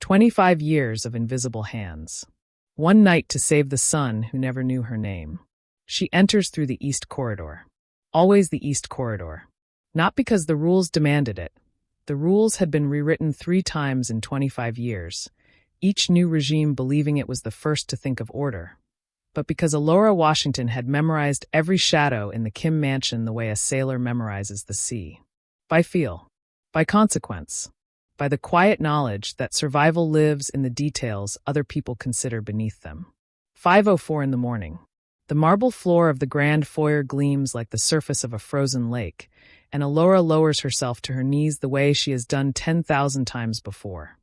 25 years of invisible hands. One night to save the son who never knew her name. She enters through the East Corridor. Always the East Corridor. Not because the rules demanded it. The rules had been rewritten 3 times in 25 years, each new regime believing it was the first to think of order. But because Alora Washington had memorized every shadow in the Kim mansion the way a sailor memorizes the sea. By feel. By consequence. By the quiet knowledge that survival lives in the details other people consider beneath them. 5:04 in the morning. The marble floor of the grand foyer gleams like the surface of a frozen lake, and Alora lowers herself to her knees the way she has done 10,000 times before.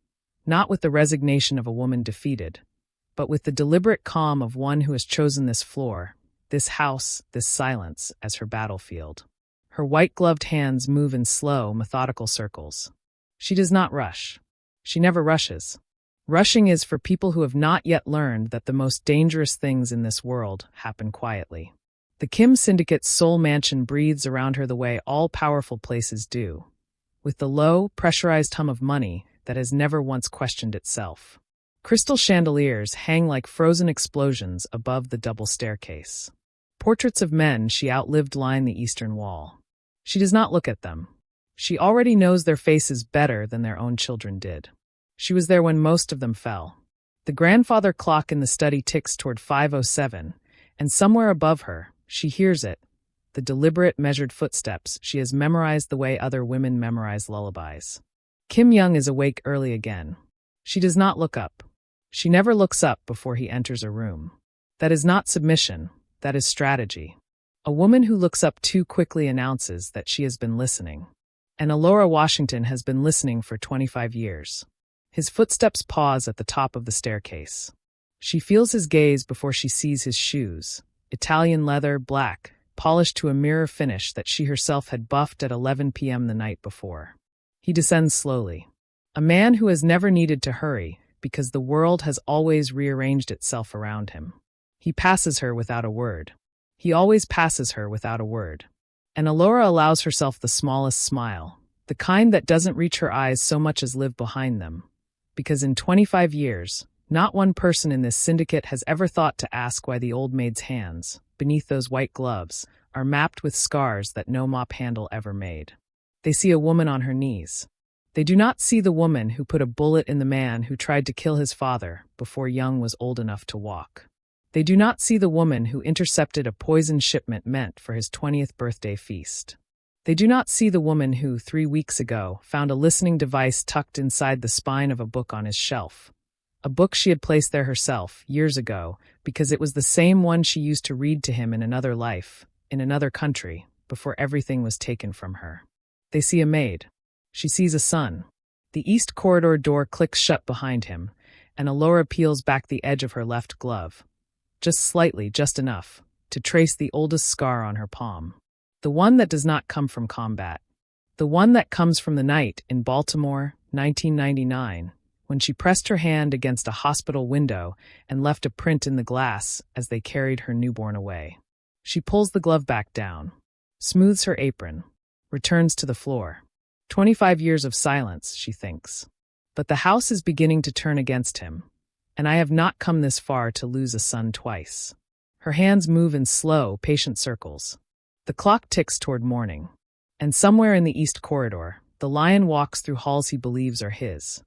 Not with the resignation of a woman defeated, but with the deliberate calm of one who has chosen this floor, this house, this silence as her battlefield. Her white-gloved hands move in slow, methodical circles. She does not rush. She never rushes. Rushing is for people who have not yet learned that the most dangerous things in this world happen quietly. The Kim Syndicate's sole mansion breathes around her the way all powerful places do, with the low, pressurized hum of money that has never once questioned itself. Crystal chandeliers hang like frozen explosions above the double staircase. Portraits of men she outlived line the eastern wall. She does not look at them. She already knows their faces better than their own children did. She was there when most of them fell. The grandfather clock in the study ticks toward 5:07, and somewhere above her, she hears it, the deliberate, measured footsteps she has memorized the way other women memorize lullabies. Kim Young is awake early again. She does not look up. She never looks up before he enters a room. That is not submission, that is strategy. A woman who looks up too quickly announces that she has been listening. And Alora Washington has been listening for 25 years. His footsteps pause at the top of the staircase. She feels his gaze before she sees his shoes. Italian leather, black, polished to a mirror finish that she herself had buffed at 11 p.m. the night before. He descends slowly. A man who has never needed to hurry because the world has always rearranged itself around him. He passes her without a word. He always passes her without a word. And Alora allows herself the smallest smile, the kind that doesn't reach her eyes so much as live behind them. Because in 25 years, not one person in this syndicate has ever thought to ask why the old maid's hands, beneath those white gloves, are mapped with scars that no mop handle ever made. They see a woman on her knees. They do not see the woman who put a bullet in the man who tried to kill his father before Young was old enough to walk. They do not see the woman who intercepted a poison shipment meant for his 20th birthday feast. They do not see the woman who, 3 weeks ago, found a listening device tucked inside the spine of a book on his shelf. A book she had placed there herself, years ago, because it was the same one she used to read to him in another life, in another country, before everything was taken from her. They see a maid. She sees a son. The East Corridor door clicks shut behind him, and Alora peels back the edge of her left glove. Just slightly, just enough, to trace the oldest scar on her palm. The one that does not come from combat. The one that comes from the night in Baltimore, 1999, when she pressed her hand against a hospital window and left a print in the glass as they carried her newborn away. She pulls the glove back down, smooths her apron, returns to the floor. 25 years of silence, she thinks. But the house is beginning to turn against him, and I have not come this far to lose a son twice. Her hands move in slow, patient circles. The clock ticks toward morning, and somewhere in the East Corridor, the lion walks through halls he believes are his,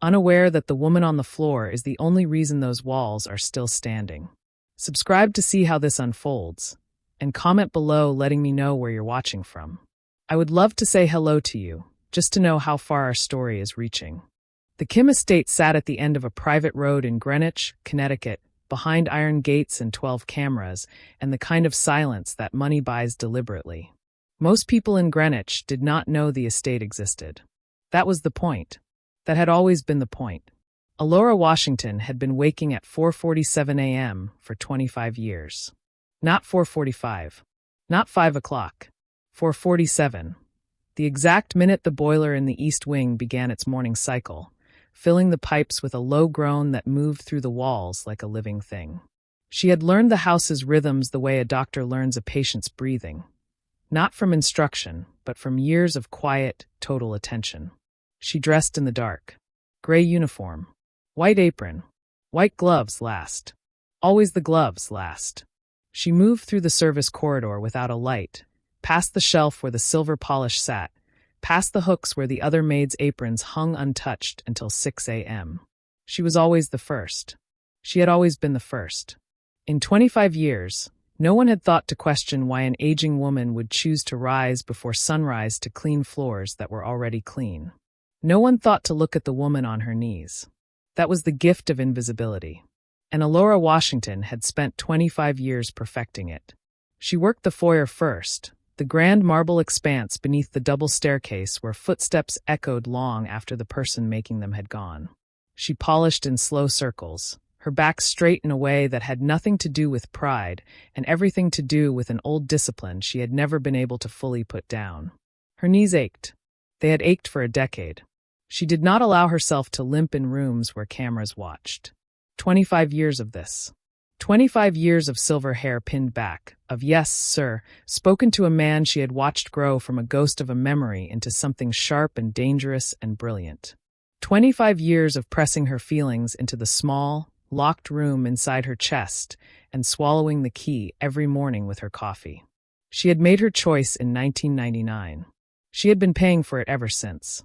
unaware that the woman on the floor is the only reason those walls are still standing. Subscribe to see how this unfolds, and comment below letting me know where you're watching from. I would love to say hello to you, just to know how far our story is reaching. The Kim estate sat at the end of a private road in Greenwich, Connecticut, behind iron gates and 12 cameras, and the kind of silence that money buys deliberately. Most people in Greenwich did not know the estate existed. That was the point. That had always been the point. Alora Washington had been waking at 4:47 a.m. for 25 years. Not 4:45. Not 5 o'clock. 4:47. The exact minute the boiler in the East Wing began its morning cycle, filling the pipes with a low groan that moved through the walls like a living thing. She had learned the house's rhythms the way a doctor learns a patient's breathing. Not from instruction, but from years of quiet, total attention. She dressed in the dark. Gray uniform. White apron. White gloves last. Always the gloves last. She moved through the service corridor without a light, past the shelf where the silver polish sat, past the hooks where the other maids' aprons hung untouched until 6 a.m. She was always the first. She had always been the first. In 25 years, no one had thought to question why an aging woman would choose to rise before sunrise to clean floors that were already clean. No one thought to look at the woman on her knees. That was the gift of invisibility. And Alora Washington had spent 25 years perfecting it. She worked the foyer first, the grand marble expanse beneath the double staircase where footsteps echoed long after the person making them had gone. She polished in slow circles, her back straight in a way that had nothing to do with pride and everything to do with an old discipline she had never been able to fully put down. Her knees ached. They had ached for a decade. She did not allow herself to limp in rooms where cameras watched. 25 years of this. 25 years of silver hair pinned back, of yes, sir, spoken to a man she had watched grow from a ghost of a memory into something sharp and dangerous and brilliant. 25 years of pressing her feelings into the small, locked room inside her chest and swallowing the key every morning with her coffee. She had made her choice in 1999. She had been paying for it ever since.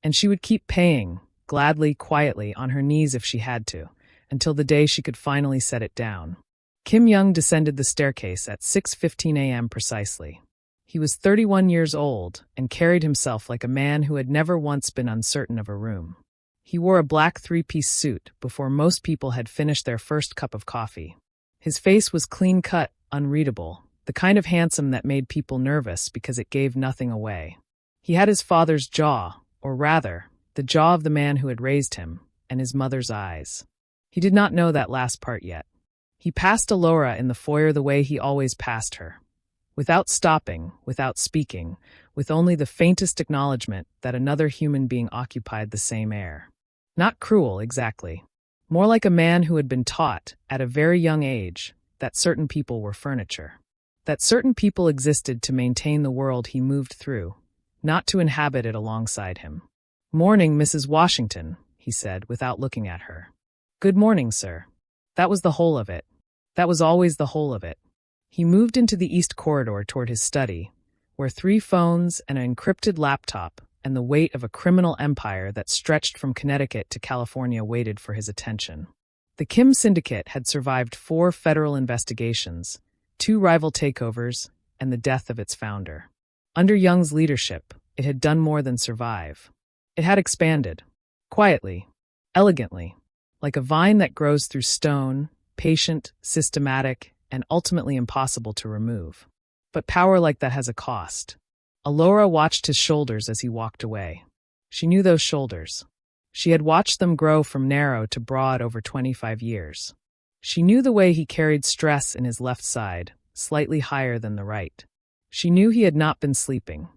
And she would keep paying, gladly, quietly, on her knees if she had to, until the day she could finally set it down. Kim Young descended the staircase at 6:15 a.m. precisely. He was 31 years old and carried himself like a man who had never once been uncertain of a room. He wore a black three-piece suit before most people had finished their first cup of coffee. His face was clean-cut, unreadable, the kind of handsome that made people nervous because it gave nothing away. He had his father's jaw, or rather, the jaw of the man who had raised him, and his mother's eyes. He did not know that last part yet. He passed Alora in the foyer the way he always passed her. Without stopping, without speaking, with only the faintest acknowledgement that another human being occupied the same air. Not cruel, exactly. More like a man who had been taught, at a very young age, that certain people were furniture. That certain people existed to maintain the world he moved through, not to inhabit it alongside him. "Morning, Mrs. Washington," he said, without looking at her. "Good morning, sir." That was the whole of it. That was always the whole of it. He moved into the east corridor toward his study, where 3 phones and an encrypted laptop and the weight of a criminal empire that stretched from Connecticut to California waited for his attention. The Kim Syndicate had survived 4 federal investigations, 2 rival takeovers, and the death of its founder. Under Young's leadership, it had done more than survive. It had expanded. Quietly. Elegantly. Like a vine that grows through stone, patient, systematic, and ultimately impossible to remove. But power like that has a cost. Alora watched his shoulders as he walked away. She knew those shoulders. She had watched them grow from narrow to broad over 25 years. She knew the way he carried stress in his left side, slightly higher than the right. She knew he had not been sleeping.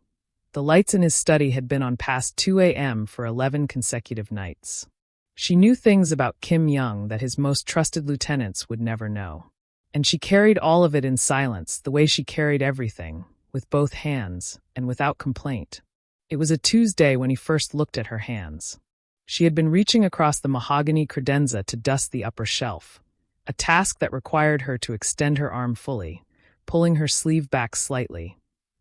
The lights in his study had been on past 2 a.m. for 11 consecutive nights. She knew things about Kim Young that his most trusted lieutenants would never know. And she carried all of it in silence, the way she carried everything, with both hands, and without complaint. It was a Tuesday when he first looked at her hands. She had been reaching across the mahogany credenza to dust the upper shelf, a task that required her to extend her arm fully, pulling her sleeve back slightly,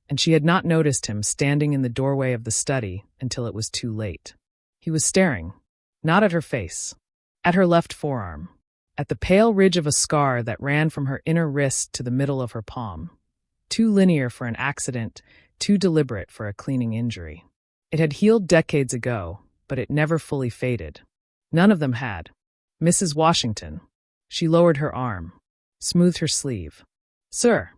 and she had not noticed him standing in the doorway of the study until it was too late. He was staring, not at her face, at her left forearm, at the pale ridge of a scar that ran from her inner wrist to the middle of her palm. Too linear for an accident, too deliberate for a cleaning injury. It had healed decades ago, but it never fully faded. None of them had. "Mrs. Washington." She lowered her arm, smoothed her sleeve. "Sir,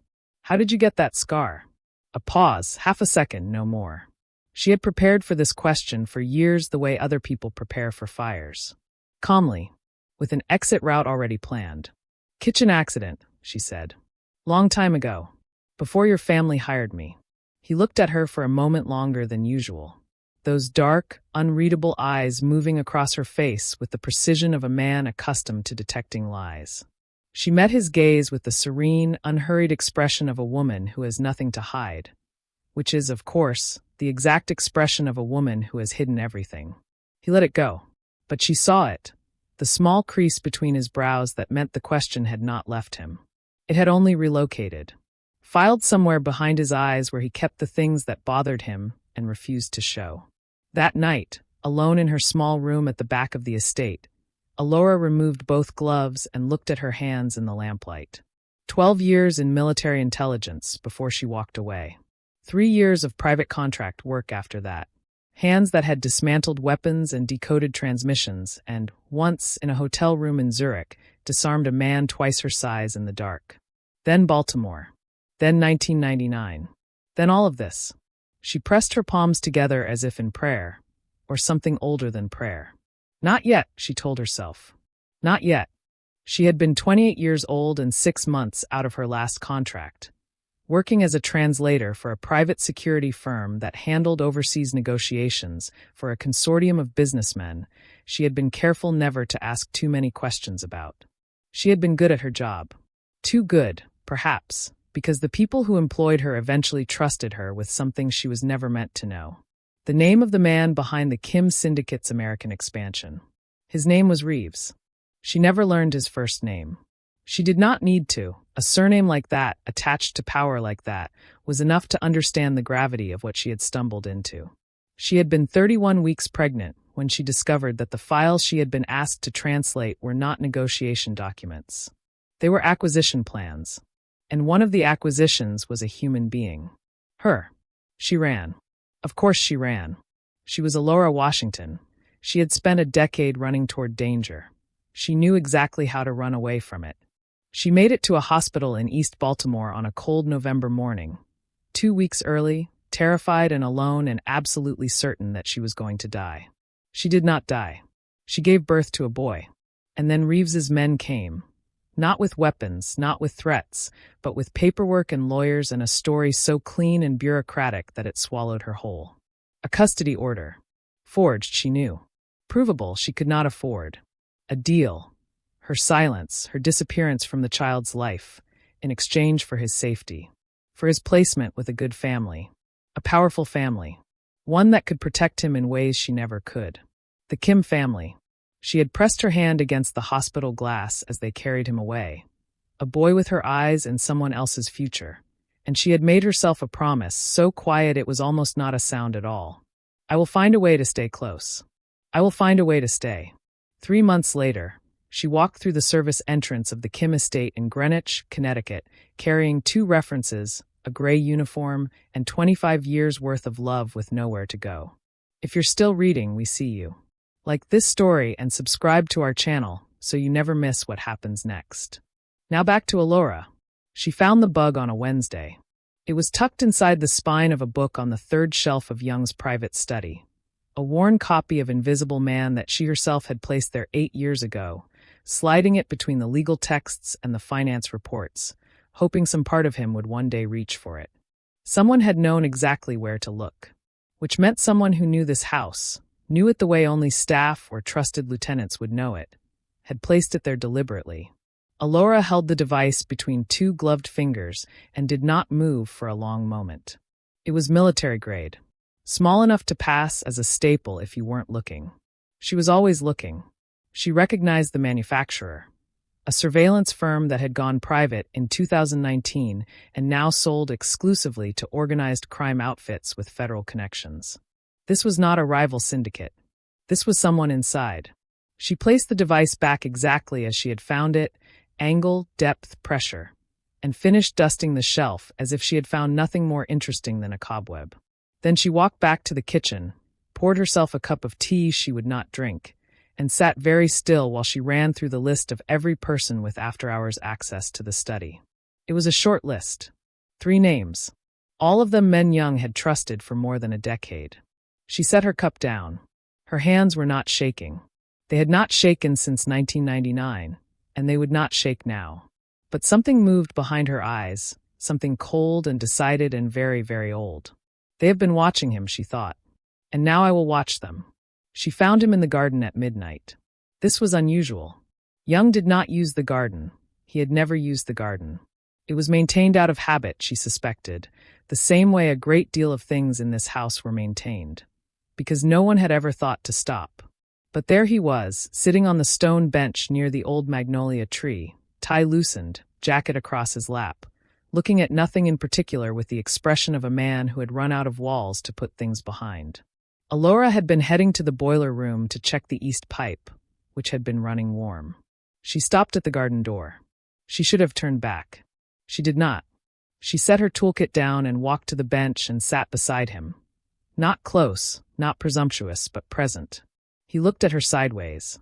how did you get that scar?" A pause, half a second, no more. She had prepared for this question for years the way other people prepare for fires. Calmly, with an exit route already planned. "Kitchen accident," she said. "Long time ago. Before your family hired me." He looked at her for a moment longer than usual. Those dark, unreadable eyes moving across her face with the precision of a man accustomed to detecting lies. She met his gaze with the serene, unhurried expression of a woman who has nothing to hide, which is, of course, the exact expression of a woman who has hidden everything. He let it go. But she saw it, the small crease between his brows that meant the question had not left him. It had only relocated, filed somewhere behind his eyes where he kept the things that bothered him and refused to show. That night, alone in her small room at the back of the estate, Alora removed both gloves and looked at her hands in the lamplight. 12 years in military intelligence before she walked away. 3 years of private contract work after that. Hands that had dismantled weapons and decoded transmissions and, once in a hotel room in Zurich, disarmed a man twice her size in the dark. Then Baltimore. Then 1999. Then all of this. She pressed her palms together as if in prayer, or something older than prayer. Not yet, she told herself. Not yet. She had been 28 years old and 6 months out of her last contract, working as a translator for a private security firm that handled overseas negotiations for a consortium of businessmen she had been careful never to ask too many questions about. She had been good at her job. Too good, perhaps, because the people who employed her eventually trusted her with something she was never meant to know. The name of the man behind the Kim Syndicate's American expansion. His name was Reeves. She never learned his first name. She did not need to. A surname like that, attached to power like that, was enough to understand the gravity of what she had stumbled into. She had been 31 weeks pregnant when she discovered that the files she had been asked to translate were not negotiation documents. They were acquisition plans. And one of the acquisitions was a human being. Her. She ran. Of course she ran. She was Alora Washington. She had spent a decade running toward danger. She knew exactly how to run away from it. She made it to a hospital in East Baltimore on a cold November morning, 2 weeks early, terrified and alone and absolutely certain that she was going to die. She did not die. She gave birth to a boy. And then Reeves's men came. Not with weapons, not with threats, but with paperwork and lawyers and a story so clean and bureaucratic that it swallowed her whole. A custody order. Forged, she knew. Provable, she could not afford. A deal. Her silence, her disappearance from the child's life, in exchange for his safety. For his placement with a good family. A powerful family. One that could protect him in ways she never could. The Kim family. She had pressed her hand against the hospital glass as they carried him away. A boy with her eyes and someone else's future. And she had made herself a promise, so quiet it was almost not a sound at all. I will find a way to stay close. I will find a way to stay. 3 months later, she walked through the service entrance of the Kim estate in Greenwich, Connecticut, carrying 2 references, a gray uniform, and 25 years' worth of love with nowhere to go. If you're still reading, we see you. Like this story and subscribe to our channel so you never miss what happens next. Now back to Alora. She found the bug on a Wednesday. It was tucked inside the spine of a book on the 3rd shelf of Young's private study. A worn copy of Invisible Man that she herself had placed there 8 years ago, sliding it between the legal texts and the finance reports, hoping some part of him would one day reach for it. Someone had known exactly where to look. Which meant someone who knew this house, knew it the way only staff or trusted lieutenants would know it, had placed it there deliberately. Alora held the device between 2 gloved fingers and did not move for a long moment. It was military grade, small enough to pass as a staple if you weren't looking. She was always looking. She recognized the manufacturer, a surveillance firm that had gone private in 2019 and now sold exclusively to organized crime outfits with federal connections. This was not a rival syndicate. This was someone inside. She placed the device back exactly as she had found it, angle, depth, pressure, and finished dusting the shelf as if she had found nothing more interesting than a cobweb. Then she walked back to the kitchen, poured herself a cup of tea she would not drink, and sat very still while she ran through the list of every person with after-hours access to the study. It was a short list. 3 names. All of them men Young had trusted for more than a decade. She set her cup down. Her hands were not shaking. They had not shaken since 1999, and they would not shake now. But something moved behind her eyes, something cold and decided and very, very old. They have been watching him, she thought. And now I will watch them. She found him in the garden at midnight. This was unusual. Young did not use the garden. He had never used the garden. It was maintained out of habit, she suspected, the same way a great deal of things in this house were maintained. Because no one had ever thought to stop. But there he was, sitting on the stone bench near the old magnolia tree, tie loosened, jacket across his lap, looking at nothing in particular with the expression of a man who had run out of walls to put things behind. Alora had been heading to the boiler room to check the east pipe, which had been running warm. She stopped at the garden door. She should have turned back. She did not. She set her toolkit down and walked to the bench and sat beside him. Not close, not presumptuous, but present. He looked at her sideways.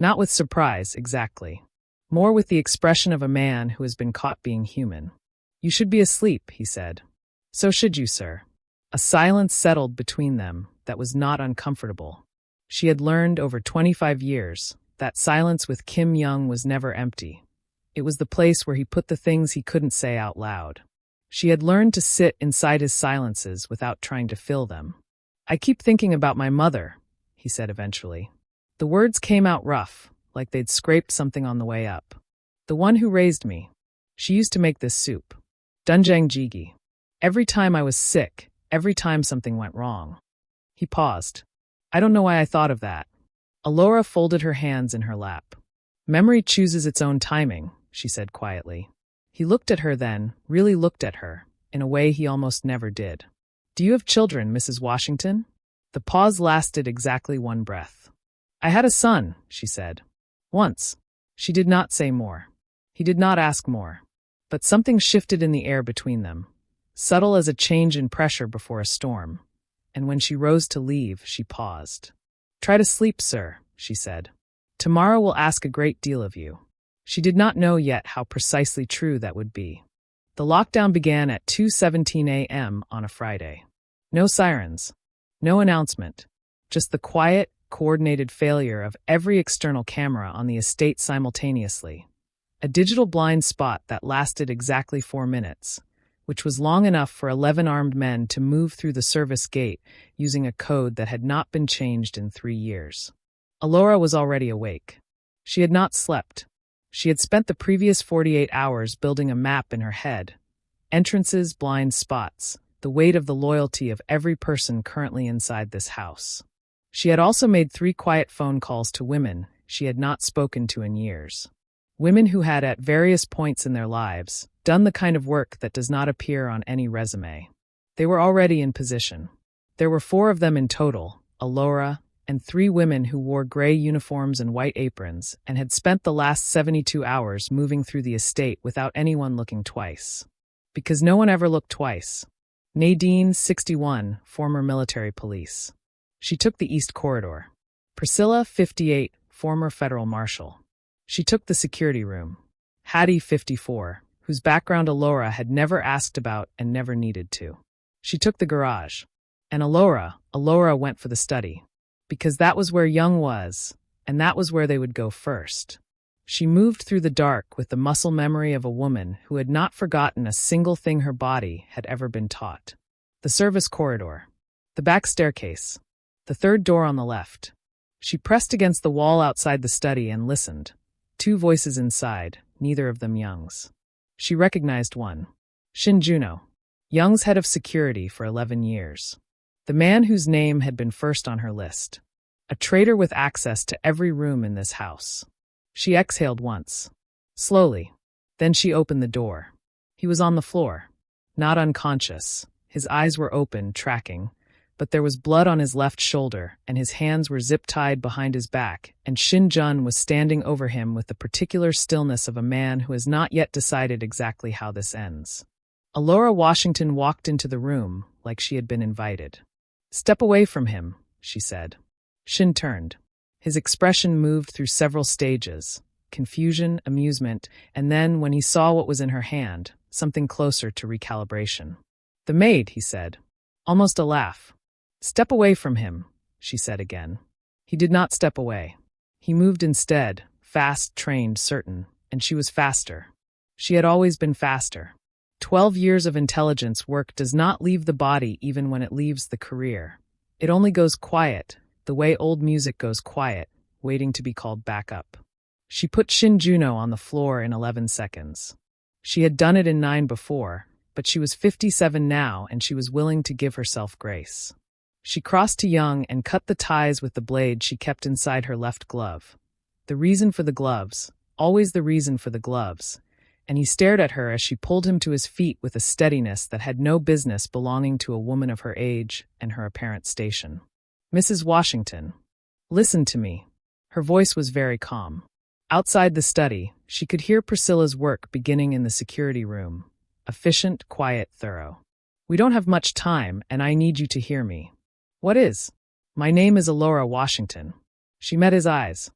Not with surprise, exactly. More with the expression of a man who has been caught being human. "You should be asleep," he said. "So should you, sir." A silence settled between them that was not uncomfortable. She had learned over 25 years that silence with Kim Young was never empty. It was the place where he put the things he couldn't say out loud. She had learned to sit inside his silences without trying to fill them. "I keep thinking about my mother," he said eventually. The words came out rough, like they'd scraped something on the way up. "The one who raised me. She used to make this soup. Doenjang jjigae. Every time I was sick, every time something went wrong." He paused. "I don't know why I thought of that." Alora folded her hands in her lap. "Memory chooses its own timing," she said quietly. He looked at her then, really looked at her, in a way he almost never did. "Do you have children, Mrs. Washington?" The pause lasted exactly one breath. "I had a son," she said. "Once." She did not say more. He did not ask more. But something shifted in the air between them, subtle as a change in pressure before a storm. And when she rose to leave, she paused. "Try to sleep, sir," she said. "Tomorrow will ask a great deal of you." She did not know yet how precisely true that would be. The lockdown began at 2:17 a.m. on a Friday. No sirens. No announcement. Just the quiet, coordinated failure of every external camera on the estate simultaneously. A digital blind spot that lasted exactly 4 minutes, which was long enough for 11 armed men to move through the service gate using a code that had not been changed in 3 years. Alora was already awake. She had not slept. She had spent the previous 48 hours building a map in her head. Entrances, blind spots, the weight of the loyalty of every person currently inside this house. She had also made 3 quiet phone calls to women she had not spoken to in years. Women who had, at various points in their lives, done the kind of work that does not appear on any resume. They were already in position. There were 4 of them in total, Alora, and 3 women who wore gray uniforms and white aprons and had spent the last 72 hours moving through the estate without anyone looking twice. Because no one ever looked twice. Nadine, 61, former military police. She took the East Corridor. Priscilla, 58, former federal marshal. She took the security room. Hattie, 54, whose background Alora had never asked about and never needed to. She took the garage. And Alora went for the study. Because that was where Young was, and that was where they would go first. She moved through the dark with the muscle memory of a woman who had not forgotten a single thing her body had ever been taught. The service corridor. The back staircase. The 3rd door on the left. She pressed against the wall outside the study and listened. 2 voices inside, neither of them Young's. She recognized one. Shin Juno. Young's head of security for 11 years. The man whose name had been first on her list. A traitor with access to every room in this house. She exhaled once. Slowly. Then she opened the door. He was on the floor. Not unconscious. His eyes were open, tracking. But there was blood on his left shoulder, and his hands were zip-tied behind his back, and Shin Jun was standing over him with the particular stillness of a man who has not yet decided exactly how this ends. Alora Washington walked into the room like she had been invited. "Step away from him," she said. Shin turned. His expression moved through several stages, confusion, amusement, and then, when he saw what was in her hand, something closer to recalibration. "The maid," he said. Almost a laugh. "Step away from him," she said again. He did not step away. He moved instead, fast, trained, certain, and she was faster. She had always been faster. 12 years of intelligence work does not leave the body even when it leaves the career. It only goes quiet, the way old music goes quiet, waiting to be called back up. She put Shin Juno on the floor in 11 seconds. She had done it in 9 before, but she was 57 now and she was willing to give herself grace. She crossed to Young and cut the ties with the blade she kept inside her left glove. The reason for the gloves, always the reason for the gloves, and he stared at her as she pulled him to his feet with a steadiness that had no business belonging to a woman of her age and her apparent station. "Mrs. Washington, listen to me." Her voice was very calm. Outside the study, she could hear Priscilla's work beginning in the security room. Efficient, quiet, thorough. "We don't have much time, and I need you to hear me." "What is?" "My name is Alora Washington." She met his eyes.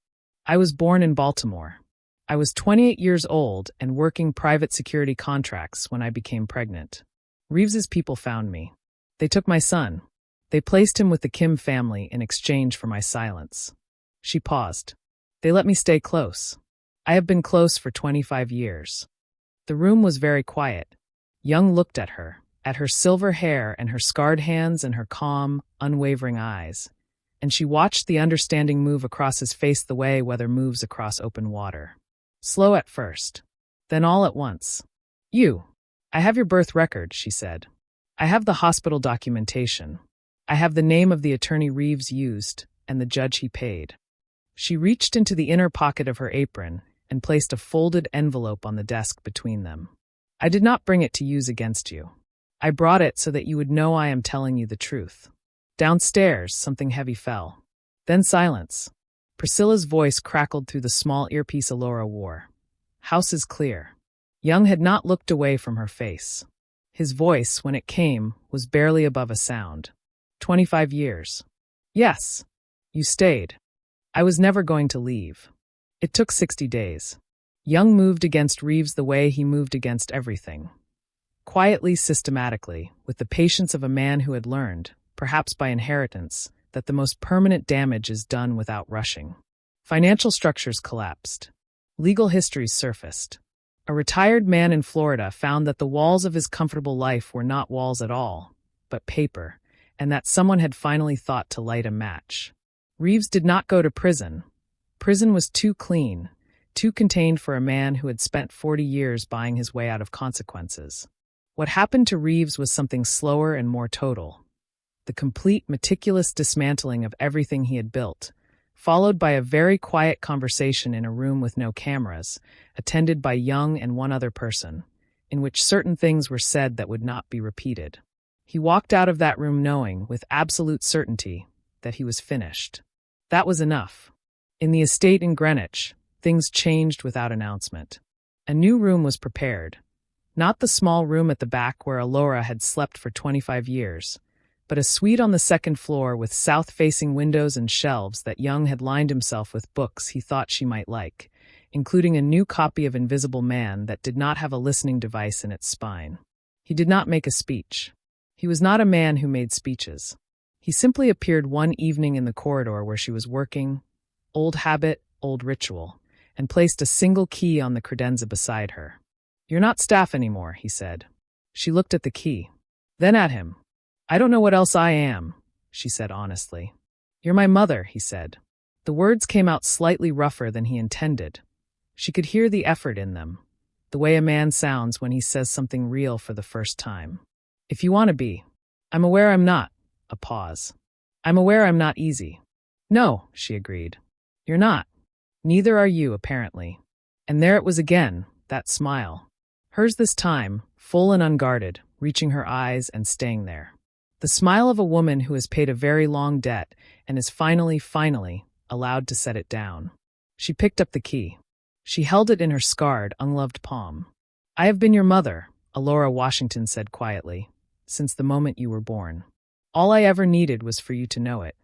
"I was born in Baltimore. I was 28 years old and working private security contracts when I became pregnant. Reeves's people found me. They took my son. They placed him with the Kim family in exchange for my silence." She paused. "They let me stay close. I have been close for 25 years. The room was very quiet. Young looked at her silver hair and her scarred hands and her calm, unwavering eyes, and she watched the understanding move across his face the way weather moves across open water. Slow at first, then all at once. "You. I have your birth record," she said. "I have the hospital documentation. I have the name of the attorney Reeves used and the judge he paid." She reached into the inner pocket of her apron and placed a folded envelope on the desk between them. "I did not bring it to use against you. I brought it so that you would know I am telling you the truth." Downstairs, something heavy fell. Then silence. Priscilla's voice crackled through the small earpiece Alora wore. "House is clear." Young had not looked away from her face. His voice, when it came, was barely above a sound. 25 years. "Yes. You stayed. I was never going to leave. It took 60 days. Young moved against Reeves the way he moved against everything. Quietly, systematically, with the patience of a man who had learned, perhaps by inheritance, that the most permanent damage is done without rushing. Financial structures collapsed. Legal histories surfaced. A retired man in Florida found that the walls of his comfortable life were not walls at all, but paper, and that someone had finally thought to light a match. Reeves did not go to prison. Prison was too clean, too contained for a man who had spent 40 years buying his way out of consequences. What happened to Reeves was something slower and more total. The complete, meticulous dismantling of everything he had built, followed by a very quiet conversation in a room with no cameras, attended by Young and one other person, in which certain things were said that would not be repeated. He walked out of that room knowing, with absolute certainty, that he was finished. That was enough. In the estate in Greenwich, things changed without announcement. A new room was prepared. Not the small room at the back where Alora had slept for 25 years, but a suite on the second floor with south-facing windows and shelves that Young had lined himself with books he thought she might like, including a new copy of Invisible Man that did not have a listening device in its spine. He did not make a speech. He was not a man who made speeches. He simply appeared one evening in the corridor where she was working, old habit, old ritual, and placed a single key on the credenza beside her. "You're not staff anymore," he said. She looked at the key. Then at him. "I don't know what else I am," she said honestly. "You're my mother," he said. The words came out slightly rougher than he intended. She could hear the effort in them, the way a man sounds when he says something real for the first time. "If you want to be." "I'm aware I'm not." A pause. "I'm aware I'm not easy." "No," she agreed. "You're not. Neither are you, apparently." And there it was again, that smile. Hers this time, full and unguarded, reaching her eyes and staying there. The smile of a woman who has paid a very long debt and is finally, allowed to set it down. She picked up the key. She held it in her scarred, unloved palm. "I have been your mother," Alora Washington said quietly, "since the moment you were born. All I ever needed was for you to know it."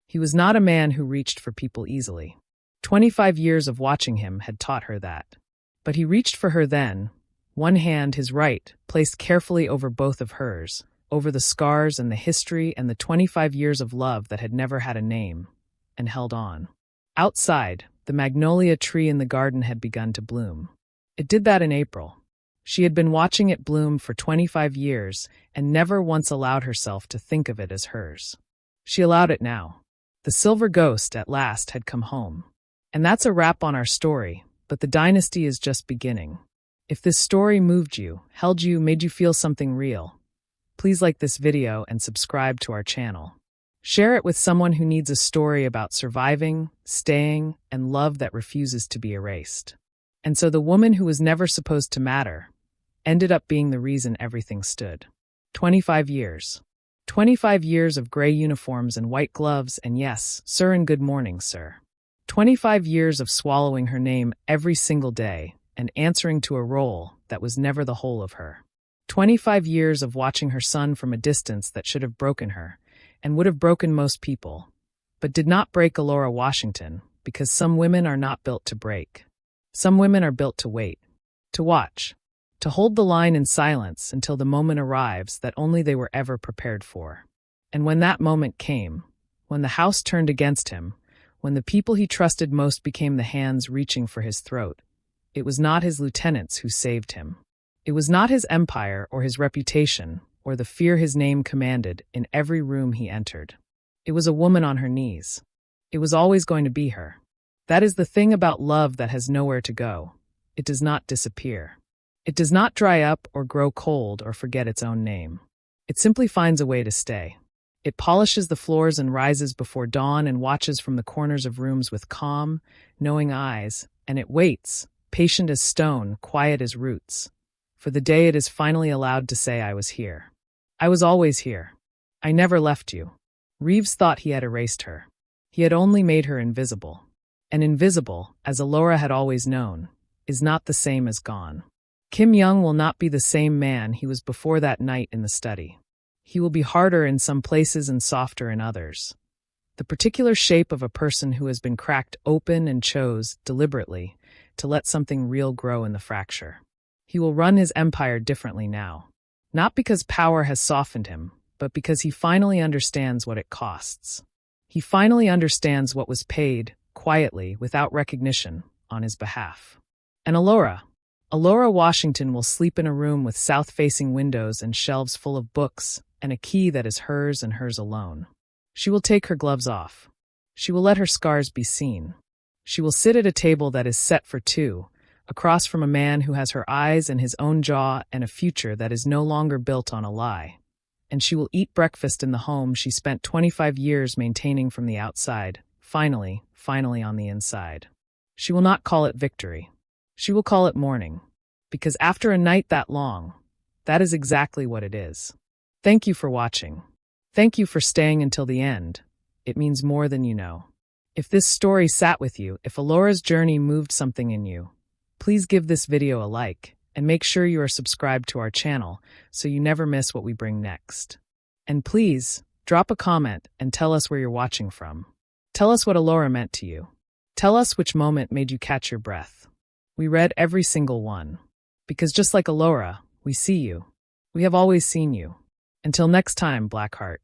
He was not a man who reached for people easily. 25 years of watching him had taught her that. But he reached for her then, one hand, his right, placed carefully over both of hers, over the scars and the history and the 25 years of love that had never had a name, and held on. Outside, the magnolia tree in the garden had begun to bloom. It did that in April. She had been watching it bloom for 25 years and never once allowed herself to think of it as hers. She allowed it now. The silver ghost, at last, had come home. And that's a wrap on our story, but the dynasty is just beginning. If this story moved you, held you, made you feel something real, please like this video and subscribe to our channel. Share it with someone who needs a story about surviving, staying, and love that refuses to be erased. And so the woman who was never supposed to matter ended up being the reason everything stood. 25 years. 25 years of gray uniforms and white gloves, and yes, sir and good morning, sir. 25 years of swallowing her name every single day and answering to a role that was never the whole of her. 25 years of watching her son from a distance that should have broken her, and would have broken most people, but did not break Alora Washington, because some women are not built to break. Some women are built to wait, to watch, to hold the line in silence until the moment arrives that only they were ever prepared for. And when that moment came, when the house turned against him, when the people he trusted most became the hands reaching for his throat, it was not his lieutenants who saved him. It was not his empire or his reputation or the fear his name commanded in every room he entered. It was a woman on her knees. It was always going to be her. That is the thing about love that has nowhere to go. It does not disappear. It does not dry up or grow cold or forget its own name. It simply finds a way to stay. It polishes the floors and rises before dawn and watches from the corners of rooms with calm, knowing eyes, and it waits, patient as stone, quiet as roots, for the day it is finally allowed to say, I was here. I was always here. I never left you. Reeves thought he had erased her. He had only made her invisible. And invisible, as Alora had always known, is not the same as gone. Kim Young will not be the same man he was before that night in the study. He will be harder in some places and softer in others. The particular shape of a person who has been cracked open and chose, deliberately, to let something real grow in the fracture. He will run his empire differently now. Not because power has softened him, but because he finally understands what it costs. He finally understands what was paid, quietly, without recognition, on his behalf. And Alora Washington will sleep in a room with south-facing windows and shelves full of books, and a key that is hers and hers alone. She will take her gloves off. She will let her scars be seen. She will sit at a table that is set for two, across from a man who has her eyes and his own jaw and a future that is no longer built on a lie. And she will eat breakfast in the home she spent 25 years maintaining from the outside, finally on the inside. She will not call it victory. She will call it mourning. Because after a night that long, that is exactly what it is. Thank you for watching. Thank you for staying until the end. It means more than you know. If this story sat with you, if Alora's journey moved something in you, please give this video a like, and make sure you are subscribed to our channel so you never miss what we bring next. And please, drop a comment and tell us where you're watching from. Tell us what Alora meant to you. Tell us which moment made you catch your breath. We read every single one. Because just like Alora, we see you. We have always seen you. Until next time, Blackheart.